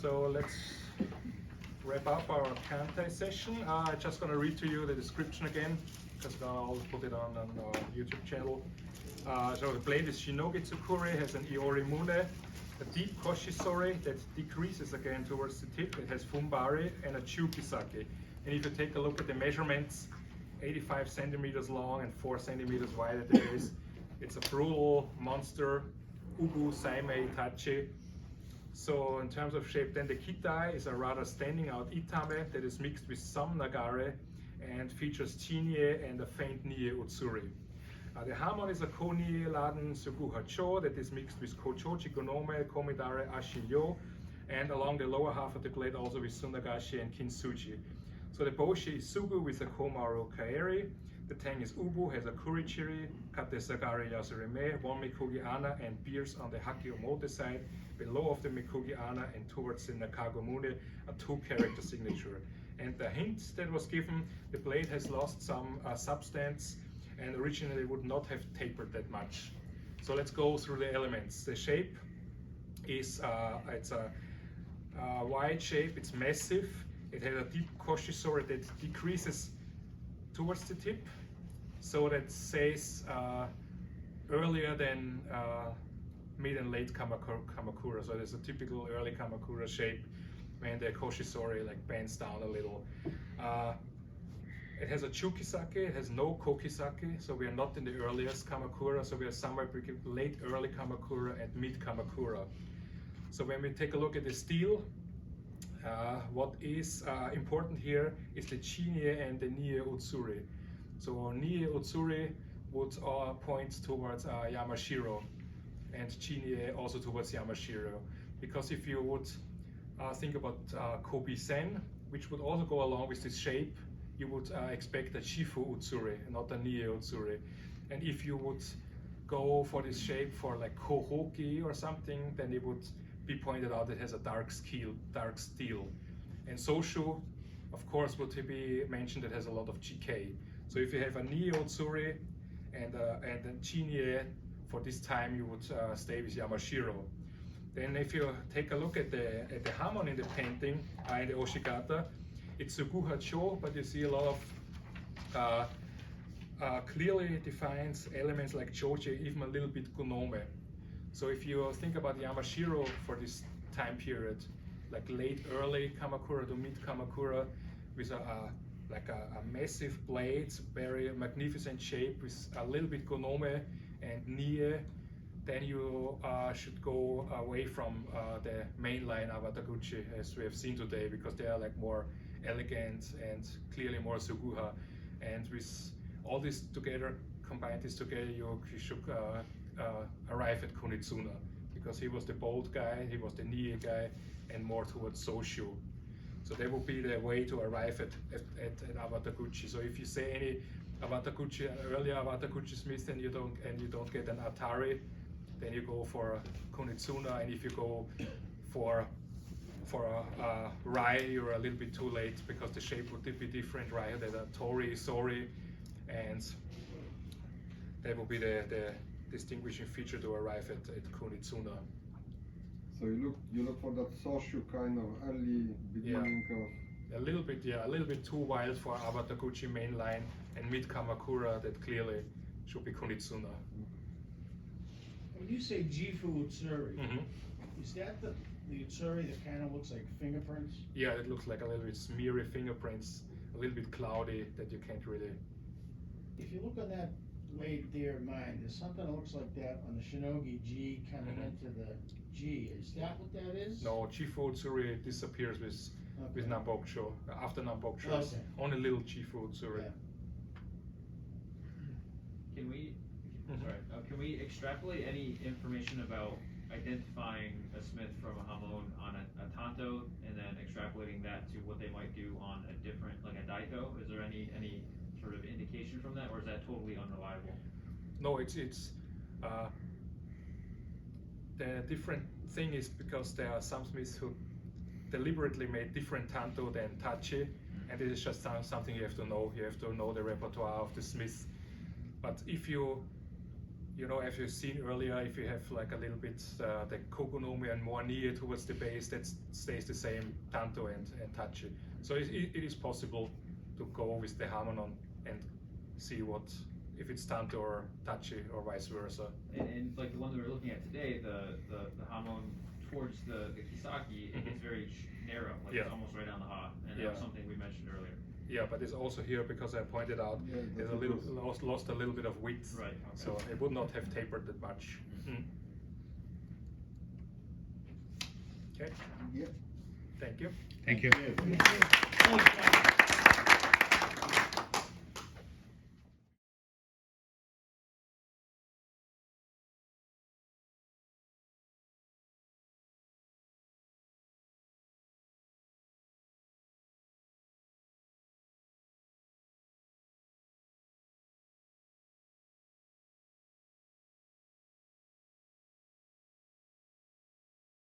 So let's wrap up our Kantei session. I'm just going to read to you the description again, because I'll put it on our YouTube channel. So the blade is Shinogi Tsukuri, has an Iori Mune, a deep Koshisori that decreases again towards the tip. It has Fumbari and a Chukisake. And if you take a look at the measurements, 85 centimeters long and 4 centimeters wide at the base. It's a brutal monster, Ubu Saimei Tachi. So in terms of shape, then the Kitai is a rather standing out Itame that is mixed with some Nagare and features Chinie and a faint Nie Utsuri. The Hamon is a Konie Laden Suguha Cho that is mixed with Kochochi Gonome, Komidare Ashiyo, and along the lower half of the blade also with Sunagashi and Kintsuchi. So the Boshi is Sugu with a Komaru Kaeri. The Tang is Ubu, has a Kurichiri, Kate Sagari Yasurime, one Mikugi Ana, and Beers on the Haki Omote side, below of the Mikugi Ana and towards the Nakago Mune, a 2-character signature. And the hint that was given, the blade has lost some substance and originally would not have tapered that much. So let's go through the elements. The shape is, it's a wide shape, it's massive. It has a deep Koshisori that decreases towards the tip, so that says earlier than mid and late Kamakura. So there's a typical early Kamakura shape when the Koshisori like bends down a little. It has a Chukisake, it has no Kokisake, so we are not in the earliest Kamakura, so we are somewhere between late early Kamakura and mid Kamakura. So when we take a look at the steel, what is important here is the Chinie and the Nie Utsuri. So Nie Utsuri would point towards Yamashiro, and Chinie also towards Yamashiro. Because if you would think about Kobi-sen, which would also go along with this shape, you would expect a Shifu Utsuri, not a Nie Utsuri. And if you would go for this shape for like Kohoki or something, then it would be pointed out it has a dark steel. And Soshu, of course, would be mentioned that has a lot of GK. So if you have a Nie Utsuri and a Chinie, for this time you would stay with Yamashiro. Then if you take a look at the Hamon in the painting, in the Oshigata, it's Suguha Cho, but you see a lot of clearly defined elements like Choji, even a little bit Gunome. So if you think about Yamashiro for this time period, like late early Kamakura to mid Kamakura, with a massive blade, very magnificent shape with a little bit Gunome and Nie, then you should go away from the mainline Awataguchi as we have seen today, because they are like more elegant and clearly more Suguha. And with all this together, combine this together, you should arrive at Kunitsuna, because he was the bold guy, he was the Nie guy, and more towards Soshu. So that would be the way to arrive at Awataguchi. So if you say any Awataguchi, earlier Awataguchi Smith, and you don't get an Atari, then you go for Kunitsuna. And if you go for a Rai, you're a little bit too late, because the shape would be different. Rai had a Tori, Sori, and that would be the distinguishing feature to arrive at Kunitsuna. So you look for that Soshu kind of early beginning of... A little bit too wild for Awataguchi mainline, and mid Kamakura that clearly should be Kunitsuna. When you say Jifu Utsuri, is that the Utsuri that kind of looks like fingerprints? Yeah, it looks like a little bit smeary fingerprints, a little bit cloudy that you can't really... If you look on that blade there of mine, there's something that looks like that on the Shinogi G coming into the G. Is that what that is? No, Jifu Utsuri disappears with Namboksho. After Namboksho, Okay. only little Jifu Utsuri. Yeah. Can we extrapolate any information about identifying a smith from a Hamon on a Tanto, and then extrapolating that to what they might do on a different, like a Daito? Is there any sort of indication from that, or is that totally unreliable? No, it's the different thing is because there are some smiths who deliberately made different Tanto than Tachi, and it is just something you have to know. You have to know the repertoire of the smith. But if you you know, as you've seen earlier, if you have like a little bit the kokonomi and more near towards the base, that stays the same tanto and tachi. So it is possible to go with the Hamanon and see what, if it's tanto or tachi or vice versa. And like the one that we're looking at today, the hamon towards the kisaki, it's very narrow, like it's almost right on the ha, and that was something we mentioned earlier. Yeah, but it's also here because I pointed out there's a little lost a little bit of width, Right. Okay. So it would not have tapered that much. Okay. Yeah. Thank you. Thank you. Thank you.